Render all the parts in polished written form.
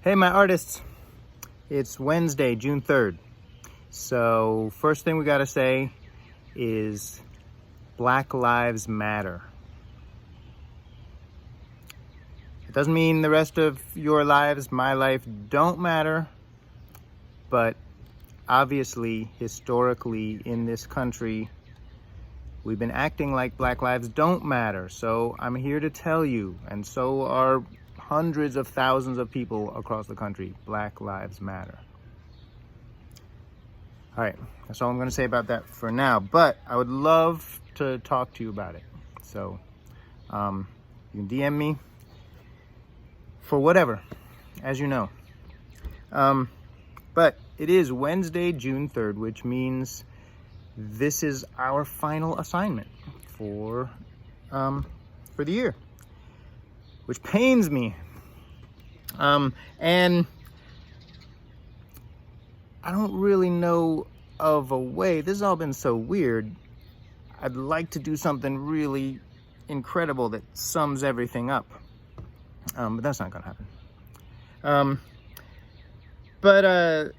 Hey, my artists. It's Wednesday, June 3rd. So first thing we gotta say is Black Lives Matter. It doesn't mean the rest of your lives, my life, don't matter, but obviously, historically, in this country, we've been acting like Black lives don't matter. So I'm here to tell you, and so are hundreds of thousands of people across the country, Black Lives Matter. All right, that's all I'm gonna say about that for now, but I would love to talk to you about it. So you can DM me for whatever, as you know. But it is Wednesday, June 3rd, which means this is our final assignment for the year, which pains me. And I don't really know of a way. This has all been so weird. I'd like to do something really incredible that sums everything up. But that's not gonna happen. But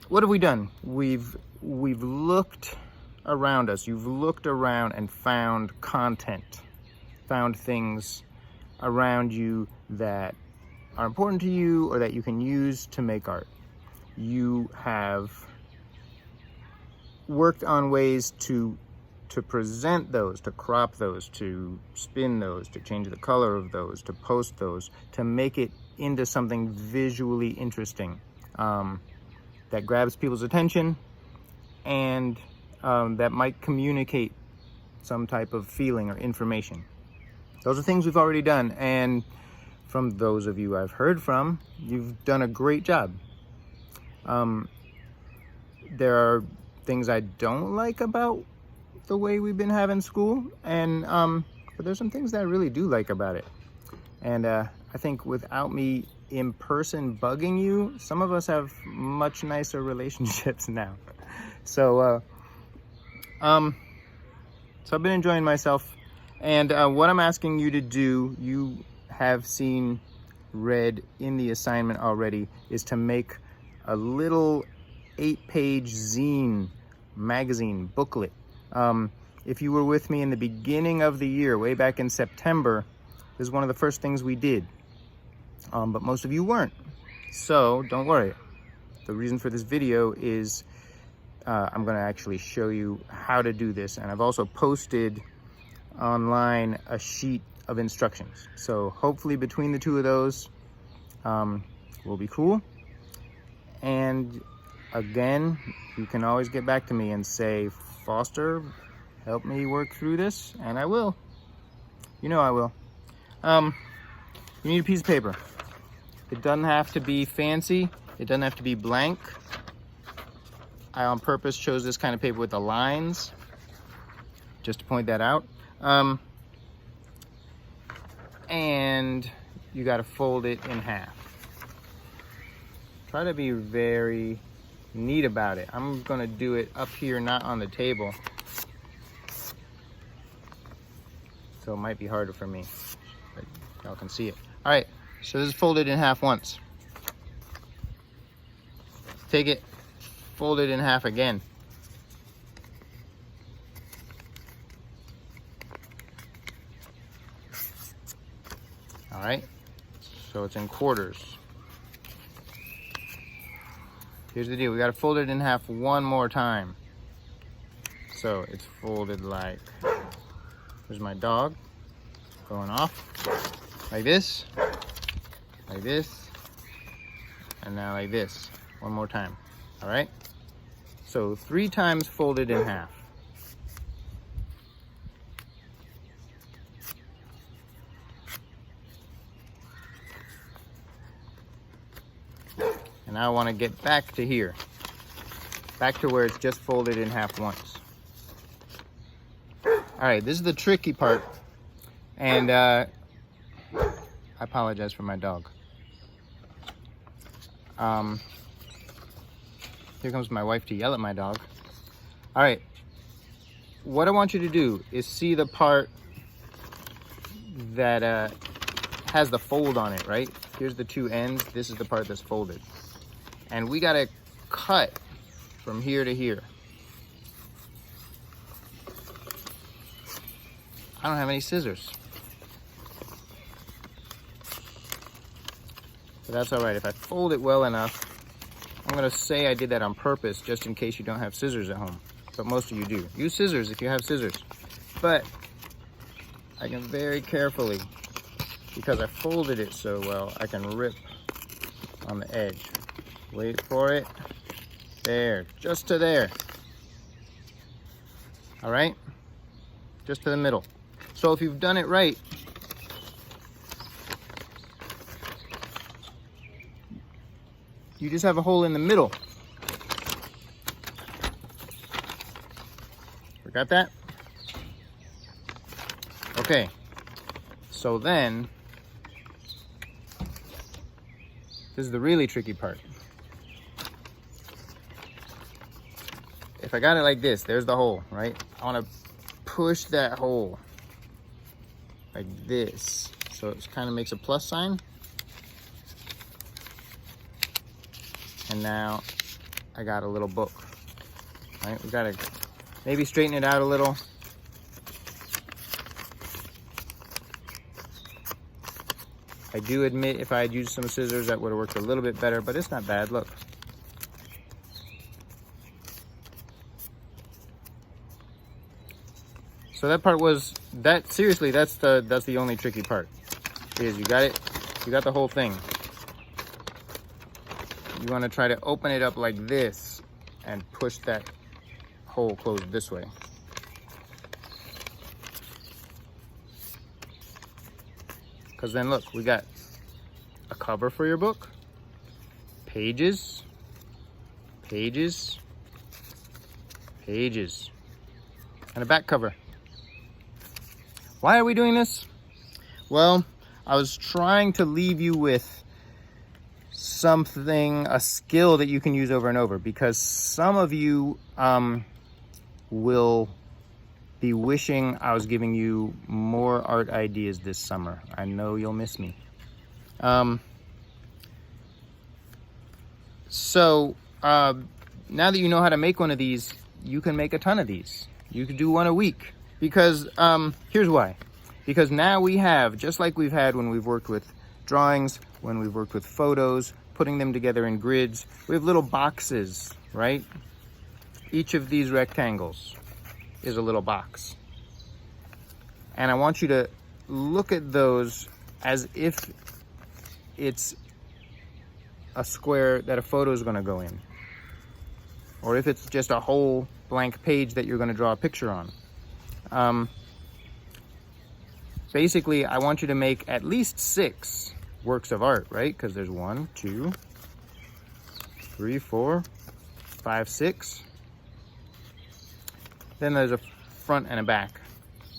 what have we done? We've looked around us. You've looked around and found content, found things around you that are important to you or that you can use to make art. You have worked on ways to present those, to crop those, to spin those, to change the color of those, to post those, to make it into something visually interesting that grabs people's attention and that might communicate some type of feeling or information. Those are things we've already done, and from those of you I've heard from, you've done a great job. There are things I don't like about the way we've been having school, and but there's some things that I really do like about it. And I think without me in person bugging you, some of us have much nicer relationships now. So I've been enjoying myself, and what I'm asking you to do, you have seen read in the assignment already, is to make a little 8-page zine, magazine, booklet. If you were with me in the beginning of the year, way back in September, this is one of the first things we did. But most of you weren't. So don't worry. The reason for this video is I'm gonna actually show you how to do this. And I've also posted online a sheet of instructions. So hopefully between the two of those, will be cool. And again, you can always get back to me and say, Foster, help me work through this, and I will. You know I will. You need a piece of paper. It doesn't have to be fancy. It doesn't have to be blank. I on purpose chose this kind of paper with the lines, just to point that out. And you got to fold it in half. Try to be very neat about it. I'm gonna do it up here, not on the table. So it might be harder for me, but y'all can see it. All right, so this is folded in half once. Take it, fold it in half again. All right, so it's in quarters. Here's the deal, we gotta fold it in half one more time. So it's folded like, there's my dog going off, like this, and now like this, one more time, all right? So 3 times folded in half. And now I want to get back to here, back to where it's just folded in half once. All right, this is the tricky part, and I apologize for my dog. Here comes my wife to yell at my dog. All right, what I want you to do is see the part that has the fold on it, right? Here's the two ends. This is the part that's folded. And we gotta cut from here to here. I don't have any scissors. But that's all right. If I fold it well enough, I'm gonna say I did that on purpose just in case you don't have scissors at home. But most of you do. Use scissors if you have scissors. But I can very carefully, because I folded it so well, I can rip on the edge. Wait for it. There, just to there. All right? Just to the middle. So if you've done it right, you just have a hole in the middle. Forgot that? Okay. So then, this is the really tricky part. If I got it like this, there's the hole, right? I want to push that hole like this. So it kind of makes a plus sign. And now I got a little book, right? We got to maybe straighten it out a little. I do admit if I had used some scissors that would have worked a little bit better, but it's not bad, look. So that part was, seriously, that's the only tricky part. Is you got it, you got the whole thing. You want to try to open it up like this and push that hole closed this way. Because then look, we got a cover for your book, pages, pages, pages, and a back cover. Why are we doing this? Well, I was trying to leave you with something, a skill that you can use over and over, because some of you will be wishing I was giving you more art ideas this summer. I know you'll miss me. So now that you know how to make one of these, you can make a ton of these. You could do one a week. Because, here's why. Because now we have, just like we've had when we've worked with drawings, when we've worked with photos, putting them together in grids, we have little boxes, right? Each of these rectangles is a little box. And I want you to look at those as if it's a square that a photo is going to go in. Or if it's just a whole blank page that you're going to draw a picture on. Basically, I want you to make at least 6 works of art, right? Because there's 1, 2, 3, 4, 5, 6. Then there's a front and a back.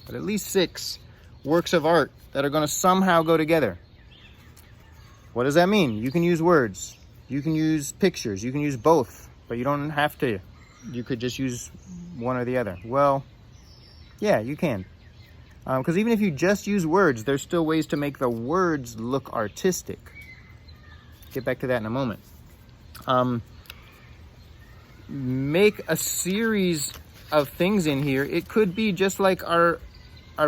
But at least 6 works of art that are going to somehow go together. What does that mean? You can use words. You can use pictures. You can use both. But you don't have to. You could just use one or the other. Well, yeah, you can. Because even if you just use words, there's still ways to make the words look artistic. Get back to that in a moment. Make a series of things in here. It could be just like our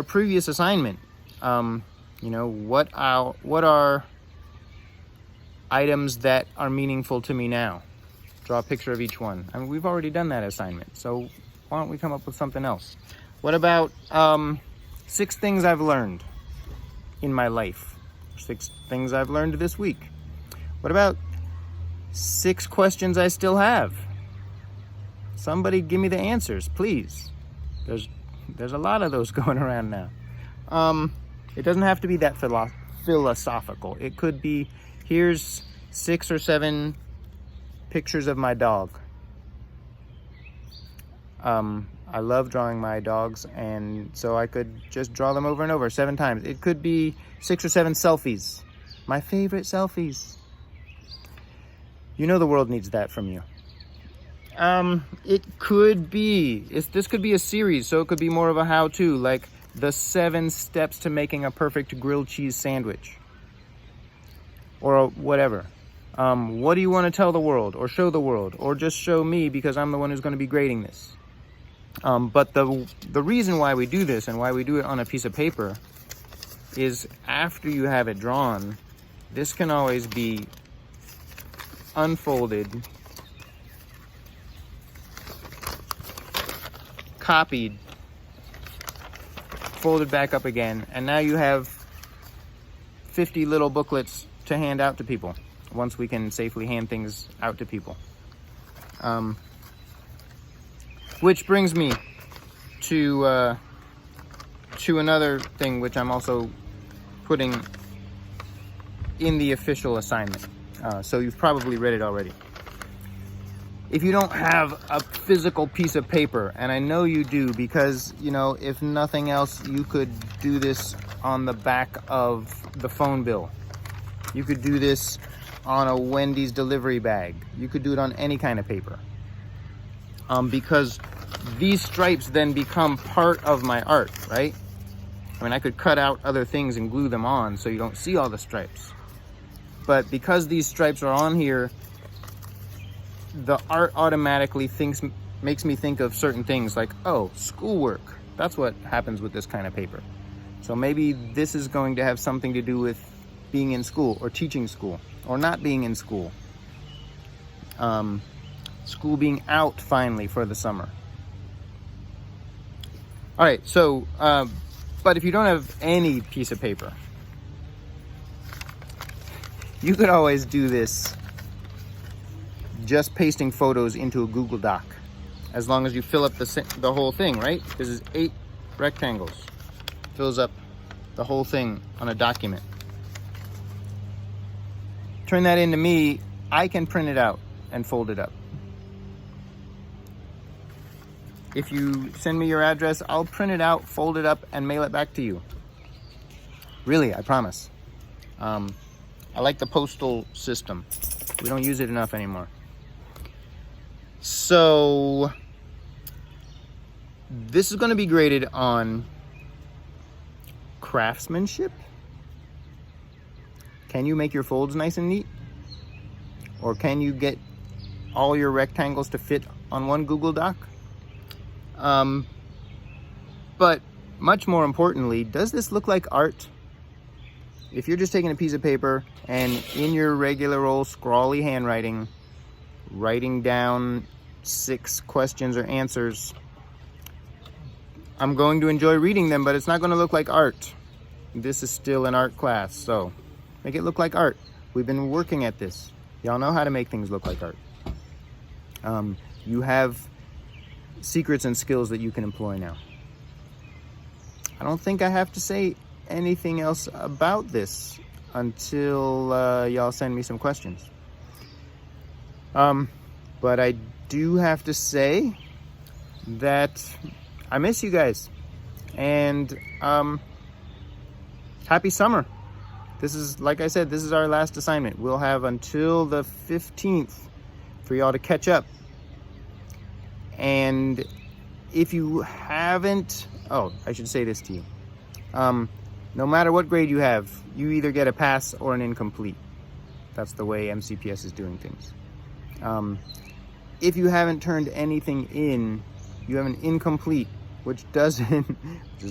previous assignment. You know, what are items that are meaningful to me now? Draw a picture of each one. I mean, we've already done that assignment, so why don't we come up with something else? What about 6 things I've learned in my life? 6 things I've learned this week. What about 6 questions I still have? Somebody give me the answers, please. There's a lot of those going around now. It doesn't have to be that philosophical. It could be, here's 6 or 7 pictures of my dog. I love drawing my dogs, and so I could just draw them over and over 7 times. It could be 6 or 7 selfies. My favorite selfies. You know the world needs that from you. It could be, this could be a series, so it could be more of a how-to, like the 7 steps to making a perfect grilled cheese sandwich. or whatever. What do you want to tell the world or show the world, or just show me because I'm the one who's going to be grading this? But the reason why we do this and why we do it on a piece of paper is after you have it drawn, this can always be unfolded, copied, folded back up again, and now you have 50 little booklets to hand out to people once we can safely hand things out to people. Which brings me to another thing which I'm also putting in the official assignment. So you've probably read it already. If you don't have a physical piece of paper, and I know you do because, you know, if nothing else, you could do this on the back of the phone bill. You could do this on a Wendy's delivery bag. You could do it on any kind of paper. Because these stripes then become part of my art, right? I mean, I could cut out other things and glue them on so you don't see all the stripes. But because these stripes are on here, the art automatically makes me think of certain things like, oh, schoolwork. That's what happens with this kind of paper. So maybe this is going to have something to do with being in school or teaching school or not being in school. School being out finally for the summer. All right, so, but if you don't have any piece of paper, you could always do this just pasting photos into a Google Doc, as long as you fill up the whole thing, right? This is 8 rectangles. Fills up the whole thing on a document. Turn that into me, I can print it out and fold it up. If you send me your address, I'll print it out, fold it up, and mail it back to you. Really, I promise. I like the postal system. We don't use it enough anymore. So, this is going to be graded on craftsmanship. Can you make your folds nice and neat? Or can you get all your rectangles to fit on one Google Doc? But much more importantly, does this look like art? If you're just taking a piece of paper and in your regular old scrawly handwriting, writing down 6 questions or answers, I'm going to enjoy reading them, but it's not going to look like art. This is still an art class, so make it look like art. We've been working at this. Y'all know how to make things look like art. You have secrets and skills that you can employ now. I don't think I have to say anything else about this until y'all send me some questions. But I do have to say that I miss you guys, and happy summer. This is, like I said, this is our last assignment. We'll have until the 15th for y'all to catch up. And if you haven't, oh, I should say this to you. No matter what grade you have, you either get a pass or an incomplete. That's the way MCPS is doing things. If you haven't turned anything in, you have an incomplete, which is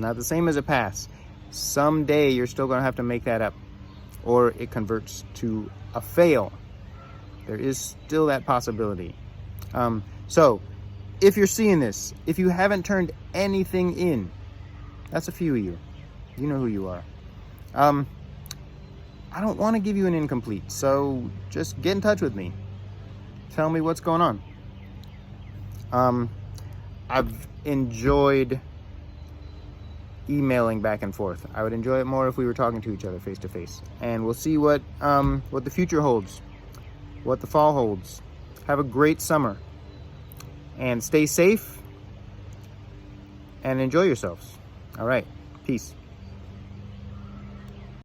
not the same as a pass. Someday you're still going to have to make that up, or it converts to a fail. There is still that possibility. So if you're seeing this, if you haven't turned anything in, that's a few of you. You know who you are. I don't want to give you an incomplete, so just get in touch with me. Tell me what's going on. I've enjoyed emailing back and forth. I would enjoy it more if we were talking to each other face to face. And we'll see what the future holds, what the fall holds. Have a great summer, and stay safe and enjoy yourselves. All right, peace.